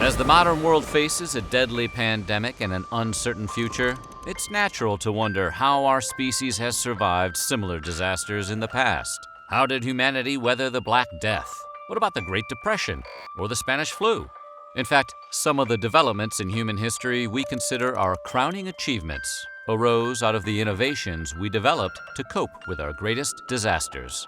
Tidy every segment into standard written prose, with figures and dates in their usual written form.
As the modern world faces a deadly pandemic and an uncertain future, it's natural to wonder how our species has survived similar disasters in the past. How did humanity weather the Black Death? What about the Great Depression or the Spanish flu? In fact, some of the developments in human history we consider our crowning achievements arose out of the innovations we developed to cope with our greatest disasters.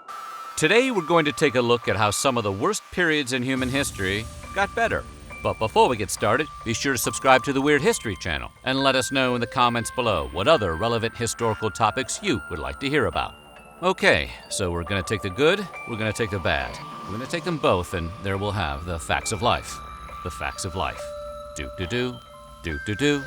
Today, we're going to take a look at how some of the worst periods in human history got better. But before we get started, be sure to subscribe to the Weird History channel and let us know in the comments below what other relevant historical topics you would like to hear about. Okay, so we're going to take the good, we're going to take the bad. We're going to take them both, and there we'll have the facts of life. The facts of life. Do-do-do, do-do-do.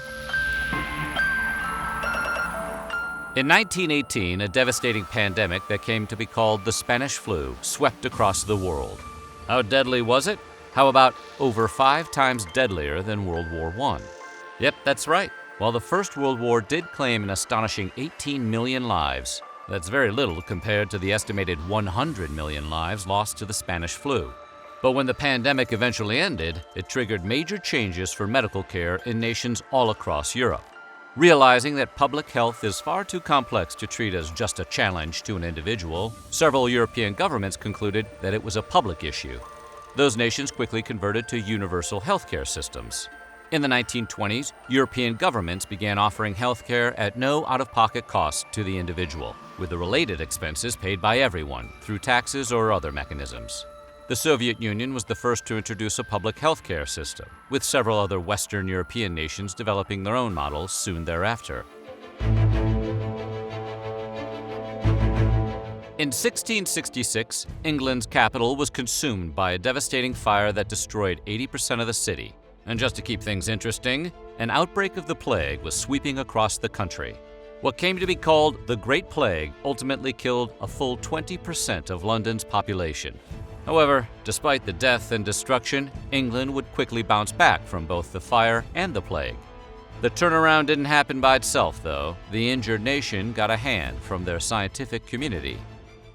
In 1918, a devastating pandemic that came to be called the Spanish flu swept across the world. How deadly was it? How about over 5 times deadlier than World War I? Yep, that's right. While the First World War did claim an astonishing 18 million lives, that's very little compared to the estimated 100 million lives lost to the Spanish flu. But when the pandemic eventually ended, it triggered major changes for medical care in nations all across Europe. Realizing that public health is far too complex to treat as just a challenge to an individual, several European governments concluded that it was a public issue. Those nations quickly converted to universal healthcare systems. In the 1920s, European governments began offering healthcare at no out-of-pocket cost to the individual, with the related expenses paid by everyone through taxes or other mechanisms. The Soviet Union was the first to introduce a public healthcare system, with several other Western European nations developing their own models soon thereafter. In 1666, England's capital was consumed by a devastating fire that destroyed 80% of the city. And just to keep things interesting, an outbreak of the plague was sweeping across the country. What came to be called the Great Plague ultimately killed a full 20% of London's population. However, despite the death and destruction, England would quickly bounce back from both the fire and the plague. The turnaround didn't happen by itself, though. The injured nation got a hand from their scientific community.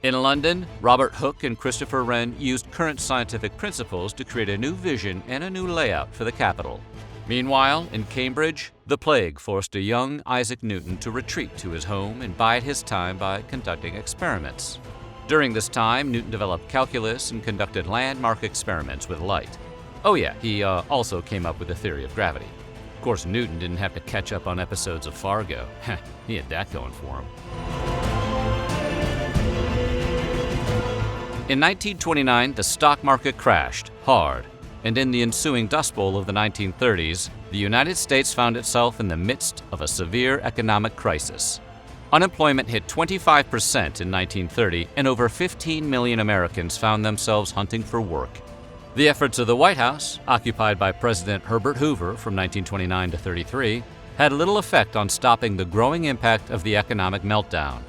In London, Robert Hooke and Christopher Wren used current scientific principles to create a new vision and a new layout for the capital. Meanwhile, in Cambridge, the plague forced a young Isaac Newton to retreat to his home and bide his time by conducting experiments. During this time, Newton developed calculus and conducted landmark experiments with light. Oh yeah, he also came up with the theory of gravity. Of course, Newton didn't have to catch up on episodes of Fargo. He had that going for him. In 1929, the stock market crashed hard, and in the ensuing Dust Bowl of the 1930s, the United States found itself in the midst of a severe economic crisis. Unemployment hit 25% in 1930, and over 15 million Americans found themselves hunting for work. The efforts of the White House, occupied by President Herbert Hoover from 1929 to 33, had little effect on stopping the growing impact of the economic meltdown.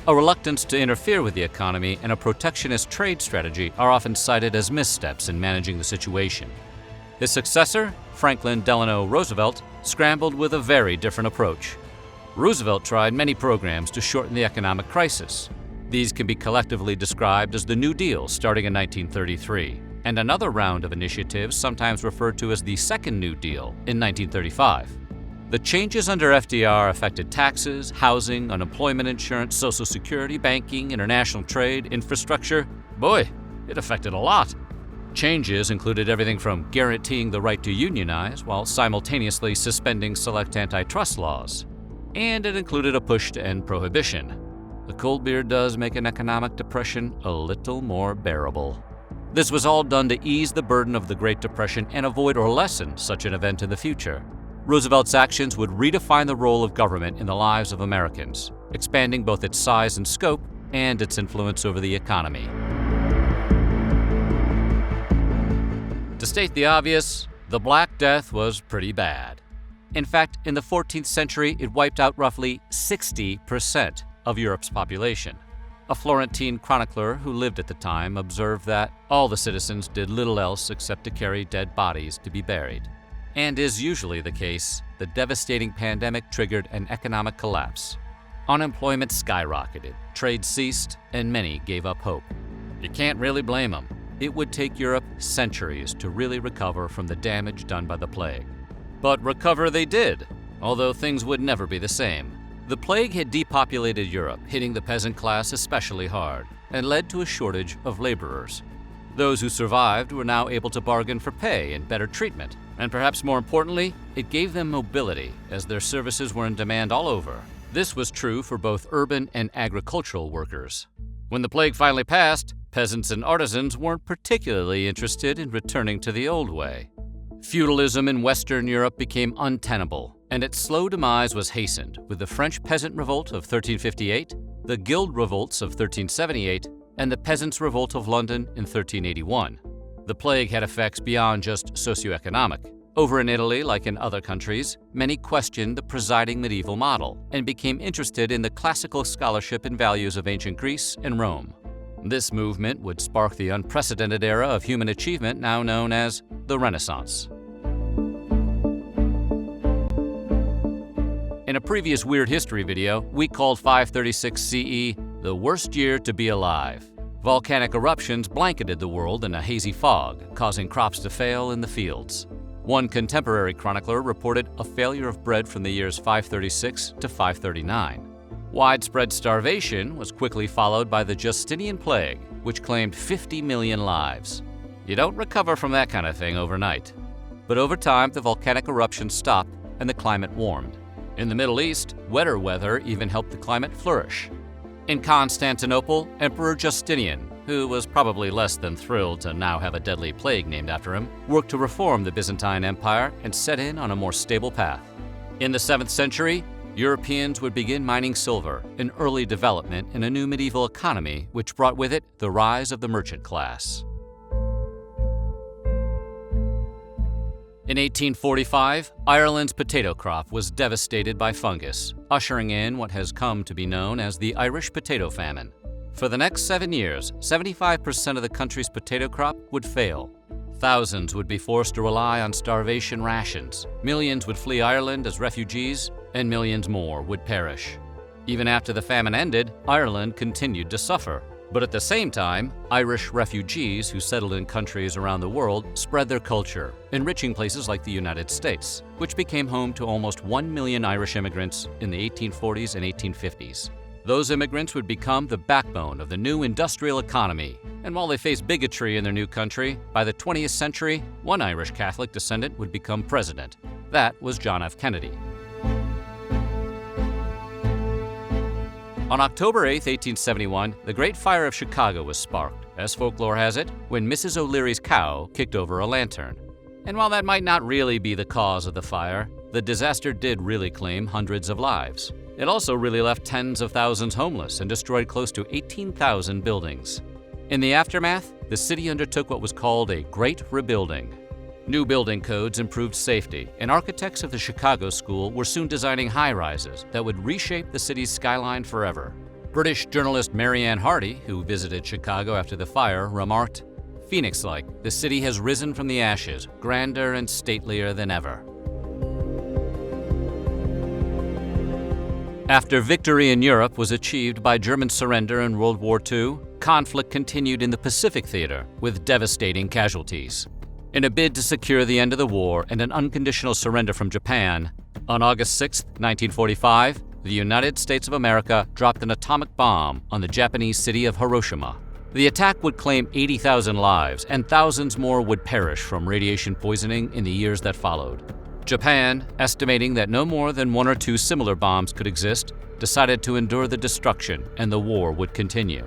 A reluctance to interfere with the economy and a protectionist trade strategy are often cited as missteps in managing the situation. His successor, Franklin Delano Roosevelt, scrambled with a very different approach. Roosevelt tried many programs to shorten the economic crisis. These can be collectively described as the New Deal starting in 1933, and another round of initiatives sometimes referred to as the Second New Deal in 1935. The changes under FDR affected taxes, housing, unemployment insurance, Social Security, banking, international trade, infrastructure. Boy, it affected a lot. Changes included everything from guaranteeing the right to unionize while simultaneously suspending select antitrust laws. And it included a push to end prohibition. The cold beer does make an economic depression a little more bearable. This was all done to ease the burden of the Great Depression and avoid or lessen such an event in the future. Roosevelt's actions would redefine the role of government in the lives of Americans, expanding both its size and scope and its influence over the economy. To state the obvious, the Black Death was pretty bad. In fact, in the 14th century, it wiped out roughly 60% of Europe's population. A Florentine chronicler who lived at the time observed that all the citizens did little else except to carry dead bodies to be buried. And is usually the case, the devastating pandemic triggered an economic collapse. Unemployment skyrocketed, trade ceased, and many gave up hope. You can't really blame them. it would take Europe centuries to really recover from the damage done by the plague. But recover they did, although things would never be the same. The plague had depopulated Europe, hitting the peasant class especially hard, and led to a shortage of laborers. Those who survived were now able to bargain for pay and better treatment, and perhaps more importantly, it gave them mobility as their services were in demand all over. This was true for both urban and agricultural workers. When the plague finally passed, peasants and artisans weren't particularly interested in returning to the old way. Feudalism in Western Europe became untenable, and its slow demise was hastened with the French Peasant Revolt of 1358, the Guild Revolts of 1378, and the Peasants' Revolt of London in 1381. The plague had effects beyond just socioeconomic. Over in Italy, like in other countries, many questioned the presiding medieval model and became interested in the classical scholarship and values of ancient Greece and Rome. This movement would spark the unprecedented era of human achievement now known as the Renaissance. In a previous Weird History video, we called 536 CE the worst year to be alive. Volcanic eruptions blanketed the world in a hazy fog, causing crops to fail in the fields. One contemporary chronicler reported a failure of bread from the years 536 to 539. Widespread starvation was quickly followed by the Justinian plague, which claimed 50 million lives. You don't recover from that kind of thing overnight. But over time, the volcanic eruptions stopped and the climate warmed. In the Middle East, wetter weather even helped the climate flourish. In Constantinople, Emperor Justinian, who was probably less than thrilled to now have a deadly plague named after him, worked to reform the Byzantine Empire and set in on a more stable path. In the 7th century, Europeans would begin mining silver, an early development in a new medieval economy which brought with it the rise of the merchant class. In 1845, Ireland's potato crop was devastated by fungus, ushering in what has come to be known as the Irish potato famine. For the next 7 years, 75% of the country's potato crop would fail. Thousands would be forced to rely on starvation rations, millions would flee Ireland as refugees, and millions more would perish. Even after the famine ended, Ireland continued to suffer. But at the same time, Irish refugees who settled in countries around the world spread their culture, enriching places like the United States, which became home to almost 1 million Irish immigrants in the 1840s and 1850s. Those immigrants would become the backbone of the new industrial economy, and while they faced bigotry in their new country, by the 20th century, one Irish Catholic descendant would become president. That was John F. Kennedy. On October 8, 1871, the Great Fire of Chicago was sparked, as folklore has it, when Mrs. O'Leary's cow kicked over a lantern. And while that might not really be the cause of the fire, the disaster did really claim hundreds of lives. It also really left tens of thousands homeless and destroyed close to 18,000 buildings. In the aftermath, the city undertook what was called a Great Rebuilding. New building codes improved safety, and architects of the Chicago School were soon designing high-rises that would reshape the city's skyline forever. British journalist Mary Ann Hardy, who visited Chicago after the fire, remarked, "Phoenix-like, the city has risen from the ashes, grander and statelier than ever." After victory in Europe was achieved by German surrender in World War II, conflict continued in the Pacific Theater with devastating casualties. In a bid to secure the end of the war and an unconditional surrender from Japan, on August 6, 1945, the United States of America dropped an atomic bomb on the Japanese city of Hiroshima. The attack would claim 80,000 lives, and thousands more would perish from radiation poisoning in the years that followed. Japan, estimating that no more than 1 or 2 similar bombs could exist, decided to endure the destruction and the war would continue.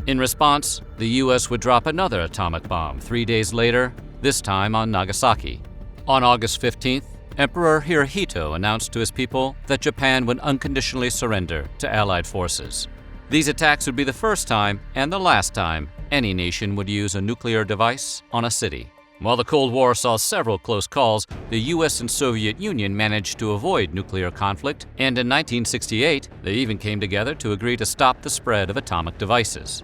In response, the U.S. would drop another atomic bomb 3 days later, this time on Nagasaki. On August 15th, Emperor Hirohito announced to his people that Japan would unconditionally surrender to Allied forces. These attacks would be the first time and the last time any nation would use a nuclear device on a city. While the Cold War saw several close calls, the U.S. and Soviet Union managed to avoid nuclear conflict, and in 1968, they even came together to agree to stop the spread of atomic devices.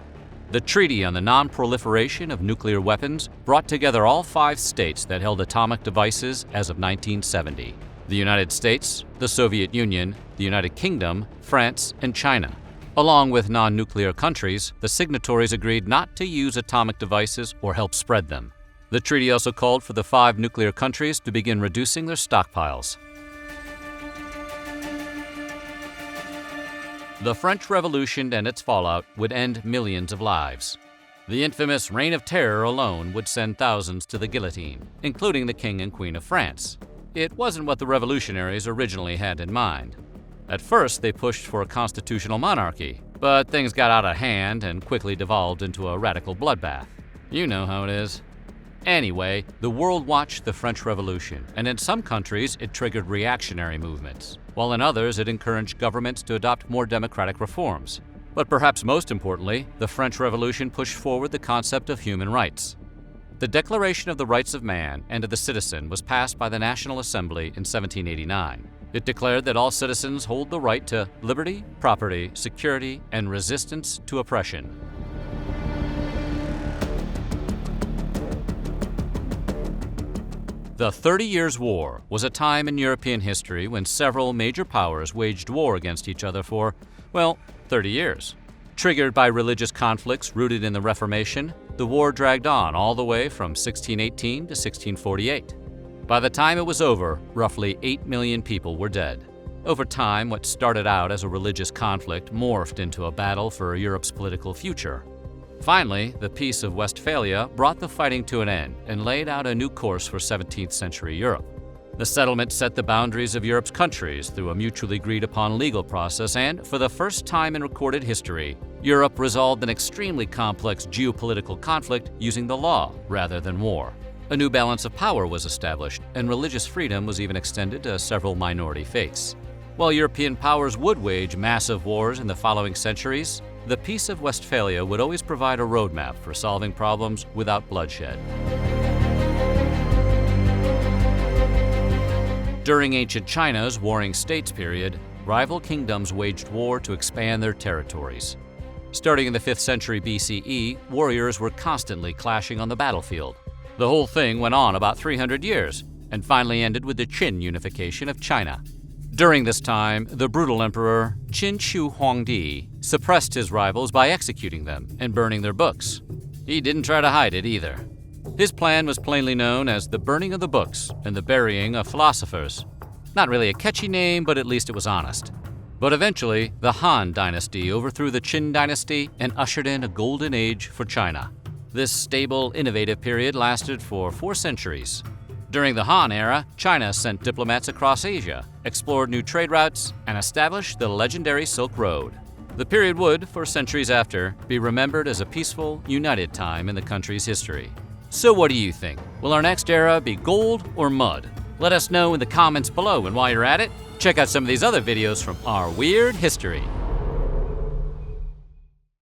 The Treaty on the Non-Proliferation of Nuclear Weapons brought together all 5 states that held atomic devices as of 1970: the United States, the Soviet Union, the United Kingdom, France, and China. Along with non-nuclear countries, the signatories agreed not to use atomic devices or help spread them. The treaty also called for the 5 nuclear countries to begin reducing their stockpiles. The French Revolution and its fallout would end millions of lives. The infamous Reign of Terror alone would send thousands to the guillotine, including the King and Queen of France. It wasn't what the revolutionaries originally had in mind. At first, they pushed for a constitutional monarchy, but things got out of hand and quickly devolved into a radical bloodbath. You know how it is. Anyway, the world watched the French Revolution, and in some countries it triggered reactionary movements, while in others it encouraged governments to adopt more democratic reforms. But perhaps most importantly, the French Revolution pushed forward the concept of human rights. The Declaration of the Rights of Man and of the Citizen was passed by the National Assembly in 1789. It declared that all citizens hold the right to liberty, property, security, and resistance to oppression. The 30 Years' War was a time in European history when several major powers waged war against each other for, well, 30 years. Triggered by religious conflicts rooted in the Reformation, the war dragged on all the way from 1618 to 1648. By the time it was over, roughly 8 million people were dead. Over time, what started out as a religious conflict morphed into a battle for Europe's political future. Finally, the Peace of Westphalia brought the fighting to an end and laid out a new course for 17th century Europe. The settlement set the boundaries of Europe's countries through a mutually agreed-upon legal process, and for the first time in recorded history, Europe resolved an extremely complex geopolitical conflict using the law rather than war. A new balance of power was established, and religious freedom was even extended to several minority faiths. While European powers would wage massive wars in the following centuries, the Peace of Westphalia would always provide a roadmap for solving problems without bloodshed. During ancient China's Warring States period, rival kingdoms waged war to expand their territories. Starting in the 5th century BCE, warriors were constantly clashing on the battlefield. The whole thing went on about 300 years and finally ended with the Qin unification of China. During this time, the brutal emperor Qin Shi Huangdi suppressed his rivals by executing them and burning their books. He didn't try to hide it either. His plan was plainly known as the burning of the books and the burying of philosophers. Not really a catchy name, but at least it was honest. But eventually, the Han dynasty overthrew the Qin dynasty and ushered in a golden age for China. This stable, innovative period lasted for 4 centuries. During the Han era, China sent diplomats across Asia, explored new trade routes, and established the legendary Silk Road. The period would, for centuries after, be remembered as a peaceful, united time in the country's history. So what do you think? Will our next era be gold or mud? Let us know in the comments below, and while you're at it, check out some of these other videos from our weird history.